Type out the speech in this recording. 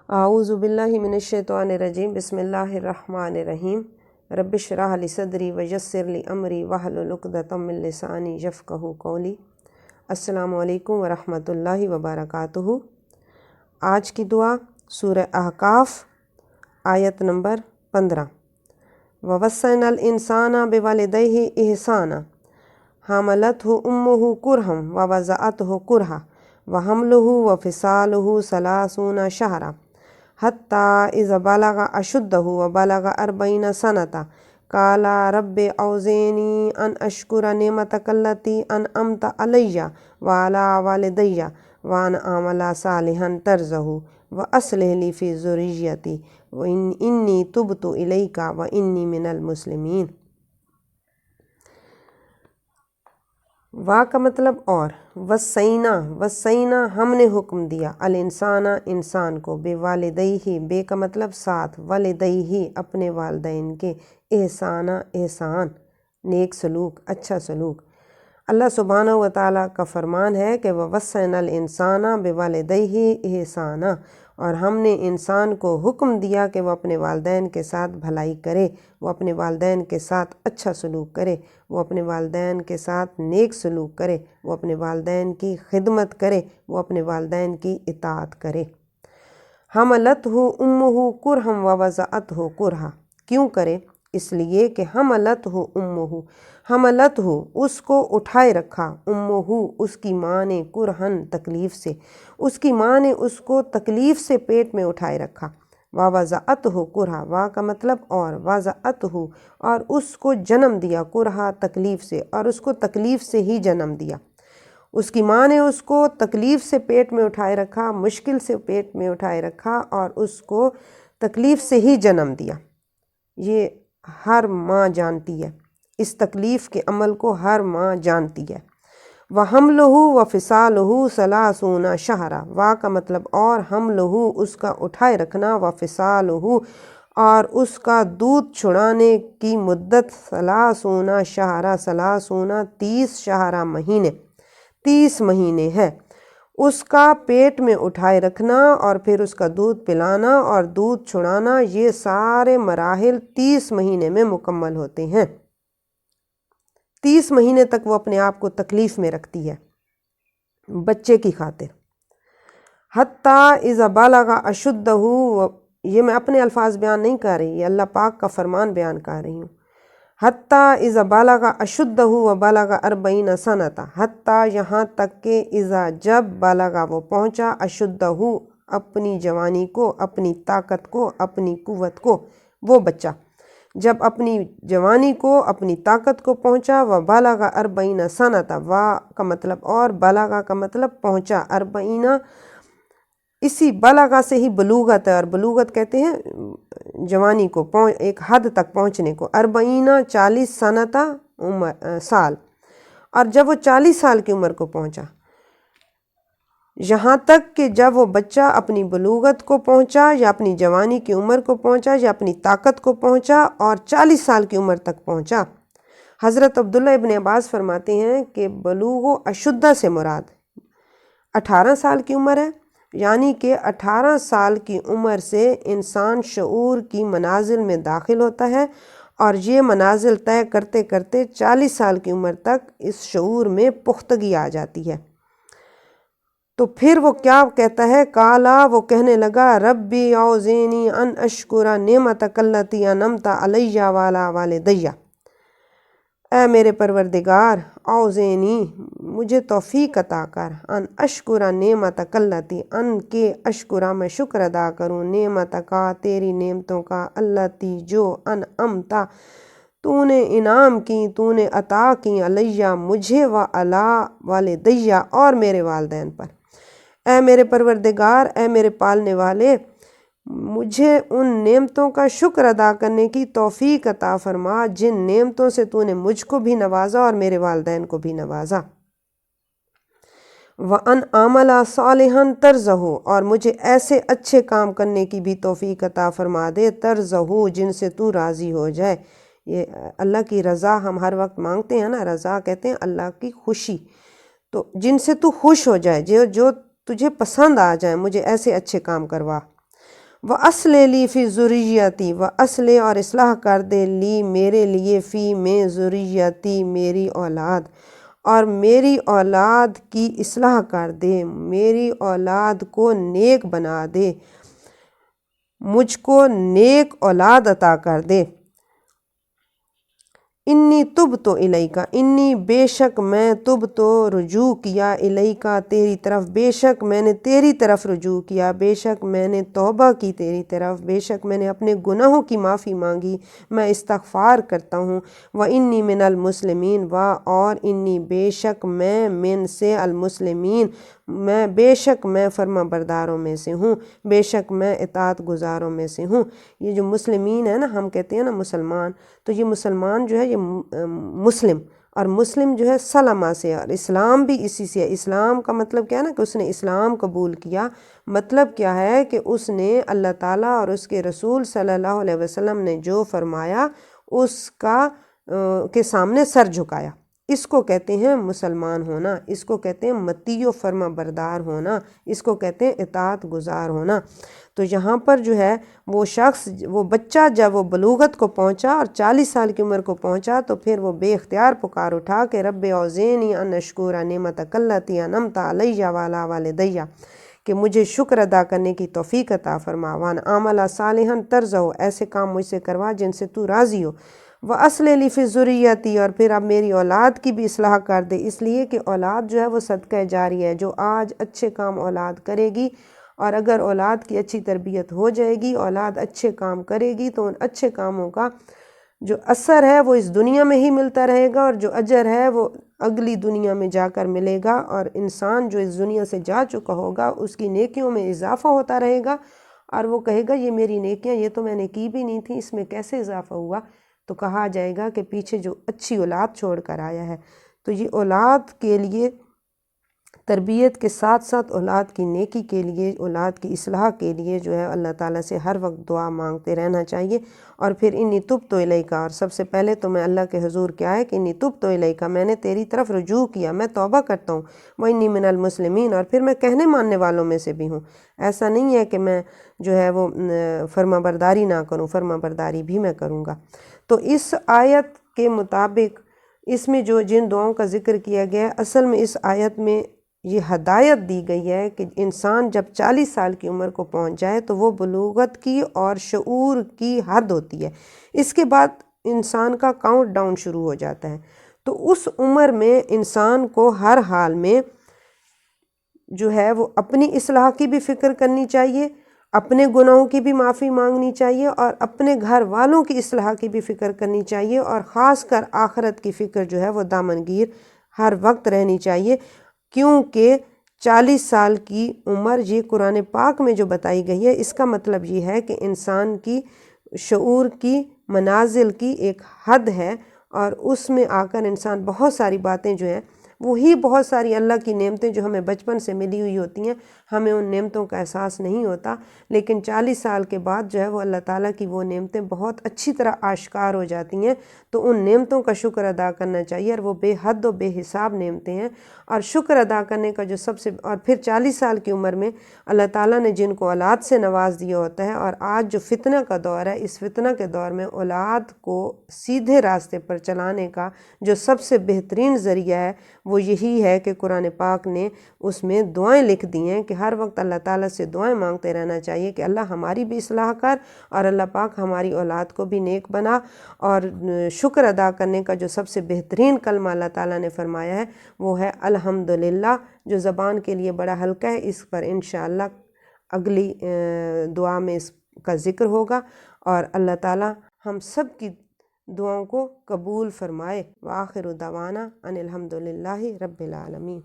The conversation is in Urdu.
اعوذ باللہ من الشیطان الرجیم بسم اللہ الرحمن الرحیم رب اشرح لی صدری ویسر لی امری واحلل عقدۃ من لسانی یفقہوا قولی۔ السلام علیکم ورحمۃ اللہ وبرکاتہ۔ آج کی دعا سورہ احقاف آیت نمبر 15۔ وَوَصَّيْنَا الْإِنسَانَ بِوَالِدَيْهِ إِحْسَانًا حَمَلَتْهُ أُمُّهُ كُرْهًا وَوَضَعَتْهُ كُرْهًا وَحَمْلُهُ وَفِصَالُهُ 30 شهرًا حتى إذا بلغ أشده وبلغ 40 سنة قال رب أوزعني أن أشكر نعمتك التي أنعمت علي وعلى والدي وأن أعمل صالحا ترضاه وأصلح لي في ذريتي وإني تبت إليك وإني من المسلمين۔ وا کا مطلب اور، وصینا ہم نے حکم دیا، الانسان انسان کو، بے والدیہ بے کا مطلب ساتھ، والدیہ اپنے والدین کے، احسان نیک سلوک، اچھا سلوک۔ اللہ سبحانہ و تعالیٰ کا فرمان ہے کہ وَوَصَّيْنَا الْإِنسَانَ بِوَالِدَيْهِ إِحْسَانًا، اور ہم نے انسان کو حکم دیا کہ وہ اپنے والدین کے ساتھ بھلائی کرے، وہ اپنے والدین کے ساتھ اچھا سلوک کرے، وہ اپنے والدین کے ساتھ نیک سلوک کرے، وہ اپنے والدین کی خدمت کرے، وہ اپنے والدین کی اطاعت کرے۔ حملتہ امہ کرہا ووضعتہ کرہا، کیوں کرے؟ اس لیے کہ حملتہ امہ، حملتہ اس کو اٹھائے رکھا، امہ اس کی ماں نے، کرہن تکلیف سے، اس کی ماں نے اس کو تکلیف سے پیٹ میں اٹھائے رکھا۔ ووضعتہ کرہا، وا کا مطلب اور، وضعتہ اور اس کو جنم دیا، کرہا تکلیف سے، اور اس کو تکلیف سے ہی جنم دیا۔ اس کی ماں نے اس کو تکلیف سے پیٹ میں اٹھائے رکھا، مشکل سے پیٹ میں اٹھائے رکھا اور اس کو تکلیف سے ہی جنم دیا۔ یہ ہر ماں جانتی ہے، اس تکلیف کے عمل کو ہر ماں جانتی ہے۔ وَحَمْلُهُ وَفِصَالُهُ 30 شهرًا، وا کا مطلب اور، حملہ اس کا اٹھائے رکھنا، وَفِصَالُهُ اور اس کا دودھ چھڑانے کی مدت 30 شهرًا 30 شهرًا مہینے، 30 مہینے ہے۔ اس کا پیٹ میں اٹھائے رکھنا اور پھر اس کا دودھ پلانا اور دودھ چھڑانا، یہ سارے مراحل 30 مہینے میں مکمل ہوتے ہیں۔ 30 مہینے تک وہ اپنے آپ کو تکلیف میں رکھتی ہے بچے کی خاطر۔ حتیٰ اذا بلغ اشدہ، یہ میں اپنے الفاظ بیان نہیں کر رہی، یہ اللہ پاک کا فرمان بیان کر رہی ہوں۔ حتیٰ اذا بلغ اشدہ وبلغ 40 سنة، حتیٰ یہاں تک کہ اذا جب بلغ وہ پہنچا، اشدہ اپنی جوانی کو، اپنی طاقت کو، اپنی قوت کو، وہ بچہ جب اپنی جوانی کو، اپنی طاقت کو پہنچا، وبلغ 40 سنة، وا کا مطلب اور، بلغ کا مطلب پہنچا، 40 اسی بلغ سے ہی بلوغت ہے، اور بلوغت کہتے ہیں جوانی کو، ایک حد تک پہنچنے کو۔ 40 سنة سال، اور جب وہ 40 سال کی عمر کو پہنچا، یہاں تک کہ جب وہ بچہ اپنی بلوغت کو پہنچا یا اپنی جوانی کی عمر کو پہنچا یا اپنی طاقت کو پہنچا اور 40 سال کی عمر تک پہنچا۔ حضرت عبداللہ ابن عباس فرماتے ہیں کہ بلوغ اشدہ سے مراد 18 سال کی عمر ہے، یعنی کہ 18 سال کی عمر سے انسان شعور کی منازل میں داخل ہوتا ہے، اور یہ منازل طے کرتے کرتے 40 سال کی عمر تک اس شعور میں پختگی آ جاتی ہے۔ تو پھر وہ کیا کہتا ہے؟ کالا، وہ کہنے لگا، ربی اوزینی ان اشکر نعمتک التی انعمت علی وعلی والدی، اے میرے پروردگار، اوزینی مجھے توفیق عطا کر، ان اشکر نعمتک التی، ان کے اشکر میں شکر ادا کروں، نعمتکا تیری نعمتوں کا، التی جو، انعمت تو نے انعام کی، تو نے عطا کی، علیہ مجھے، وعلی والدی اور میرے والدین پر۔ اے میرے پروردگار، اے میرے پالنے والے، مجھے ان نعمتوں کا شکر ادا کرنے کی توفیق عطا فرما جن نعمتوں سے تو نے مجھ کو بھی نوازا اور میرے والدین کو بھی نوازا۔ وَأَنْ أَعْمَلَ صَالِحًا تَرْضَهُ، اور مجھے ایسے اچھے کام کرنے کی بھی توفیق عطا فرما دے، تَرْضَهُ جن سے تو راضی ہو جائے۔ یہ اللہ کی رضا ہم ہر وقت مانگتے ہیں نا، رضا کہتے ہیں اللہ کی خوشی، تو جن سے تو خوش ہو جائے، جو تجھے پسند آ جائیں، مجھے ایسے اچھے کام کروا۔ وَأَصْلِحْ لِی فِی ذُرِّیَّتِی، وَأَصْلِحْ اور اصلاح کر دے لی میرے لیے، فی میں ذُرِّیَّتِی میری اولاد، اور میری اولاد کی اصلاح کر دے، میری اولاد کو نیک بنا دے، مجھ کو نیک اولاد عطا کر دے۔ انی تبت الیک، انی بے شک میں تبت رجوع کیا، الیک تیری طرف، بے شک میں نے تیری طرف رجوع کیا، بے شک میں نے توبہ کی تیری طرف، بے شک میں نے اپنے گناہوں کی معافی مانگی، میں استغفار کرتا ہوں۔ وانی من المسلمین، اور انی بے شک میں من سے المسلمین، میں بے شک میں فرما برداروں میں سے ہوں، بے شک میں اطاعت گزاروں میں سے ہوں۔ یہ جو مسلمین ہے نا، ہم کہتے ہیں نا مسلمان، تو یہ مسلمان جو ہے یہ مسلم، اور مسلم جو ہے سلمہ سے، اور اسلام بھی اسی سے ہے۔ اسلام کا مطلب کیا ہے نا کہ اس نے اسلام قبول کیا، مطلب کیا ہے کہ اس نے اللہ تعالیٰ اور اس کے رسول صلی اللہ علیہ وسلم نے جو فرمایا اس کا کے سامنے سر جھکایا۔ اس کو کہتے ہیں مسلمان ہونا، اس کو کہتے ہیں مطیع و فرما بردار ہونا، اس کو کہتے ہیں اطاعت گزار ہونا۔ تو یہاں پر جو ہے وہ شخص، وہ بچہ جب وہ بلوغت کو پہنچا اور 40 سال کی عمر کو پہنچا، تو پھر وہ بے اختیار پکار اٹھا کہ رب اوزعنی ان اشکر نعمتک التی انعمت علی وعلی والدی، کہ مجھے شکر ادا کرنے کی توفیق عطا فرما، وان اعمل صالحا ترضہ، ایسے کام مجھ سے کروا جن سے تو راضی ہو، وَأَصْلِحْ لِی فِی ذُرِّیَّتِی، اور پھر اب میری اولاد کی بھی اصلاح کر دے، اس لیے کہ اولاد جو ہے وہ صدقہ جاری ہے، جو آج اچھے کام اولاد کرے گی، اور اگر اولاد کی اچھی تربیت ہو جائے گی، اولاد اچھے کام کرے گی، تو ان اچھے کاموں کا جو اثر ہے وہ اس دنیا میں ہی ملتا رہے گا، اور جو اجر ہے وہ اگلی دنیا میں جا کر ملے گا، اور انسان جو اس دنیا سے جا چکا ہوگا اس کی نیکیوں میں اضافہ ہوتا رہے گا، اور وہ کہے گا یہ میری نیکیاں یہ تو میں نے کی بھی نہیں تھی، اس میں کیسے اضافہ ہوا؟ تو کہا جائے گا کہ پیچھے جو اچھی اولاد چھوڑ کر آیا ہے۔ تو یہ اولاد کے لیے تربیت کے ساتھ ساتھ اولاد کی نیکی کے لیے، اولاد کی اصلاح کے لیے جو ہے اللہ تعالیٰ سے ہر وقت دعا مانگتے رہنا چاہیے۔ اور پھر انی تبت الیک، اور سب سے پہلے تو میں اللہ کے حضور کیا ہے کہ انی تبت الیک، میں نے تیری طرف رجوع کیا، میں توبہ کرتا ہوں، وانی من المسلمین، اور پھر میں کہنے ماننے والوں میں سے بھی ہوں۔ ایسا نہیں ہے کہ میں جو ہے وہ فرما برداری نہ کروں، فرما برداری بھی میں کروں گا۔ تو اس آیت کے مطابق اس میں جو جن دعاؤں کا ذکر کیا گیا ہے، اصل میں اس آیت میں یہ ہدایت دی گئی ہے کہ انسان جب 40 سال کی عمر کو پہنچ جائے تو وہ بلوغت کی اور شعور کی حد ہوتی ہے، اس کے بعد انسان کا کاؤنٹ ڈاؤن شروع ہو جاتا ہے۔ تو اس عمر میں انسان کو ہر حال میں جو ہے وہ اپنی اصلاح کی بھی فکر کرنی چاہیے، اپنے گناہوں کی بھی معافی مانگنی چاہیے، اور اپنے گھر والوں کی اصلاح کی بھی فکر کرنی چاہیے، اور خاص کر آخرت کی فکر جو ہے وہ دامنگیر ہر وقت رہنی چاہیے، کیونکہ 40 سال کی عمر یہ قرآن پاک میں جو بتائی گئی ہے، اس کا مطلب یہ ہے کہ انسان کی شعور کی منازل کی ایک حد ہے، اور اس میں آ کر انسان بہت ساری باتیں جو ہیں، وہی بہت ساری اللہ کی نعمتیں جو ہمیں بچپن سے ملی ہوئی ہوتی ہیں، ہمیں ان نعمتوں کا احساس نہیں ہوتا، لیکن 40 سال کے بعد جو ہے وہ اللہ تعالیٰ کی وہ نعمتیں بہت اچھی طرح آشکار ہو جاتی ہیں، تو ان نعمتوں کا شکر ادا کرنا چاہیے، اور وہ بے حد و بے حساب نعمتیں ہیں، اور شکر ادا کرنے کا جو سب سے، اور پھر 40 سال کی عمر میں اللہ تعالیٰ نے جن کو اولاد سے نواز دیا ہوتا ہے، اور آج جو فتنہ کا دور ہے، اس فتنہ کے دور میں اولاد کو سیدھے راستے پر چلانے کا جو سب سے بہترین ذریعہ ہے وہ یہی ہے کہ قرآن پاک نے اس میں دعائیں لکھ دی ہیں کہ ہر وقت اللہ تعالیٰ سے دعائیں مانگتے رہنا چاہیے کہ اللہ ہماری بھی اصلاح کر، اور اللہ پاک ہماری اولاد کو بھی نیک بنا۔ اور شکر ادا کرنے کا جو سب سے بہترین کلمہ اللہ تعالیٰ نے فرمایا ہے وہ ہے الحمدللہ، جو زبان کے لیے بڑا ہلکا ہے، اس پر انشاءاللہ اگلی دعا میں اس کا ذکر ہوگا، اور اللہ تعالیٰ ہم سب کی دعاؤں کو قبول فرمائے۔ وآخر دعوانا ان الحمدللہ رب العالمین۔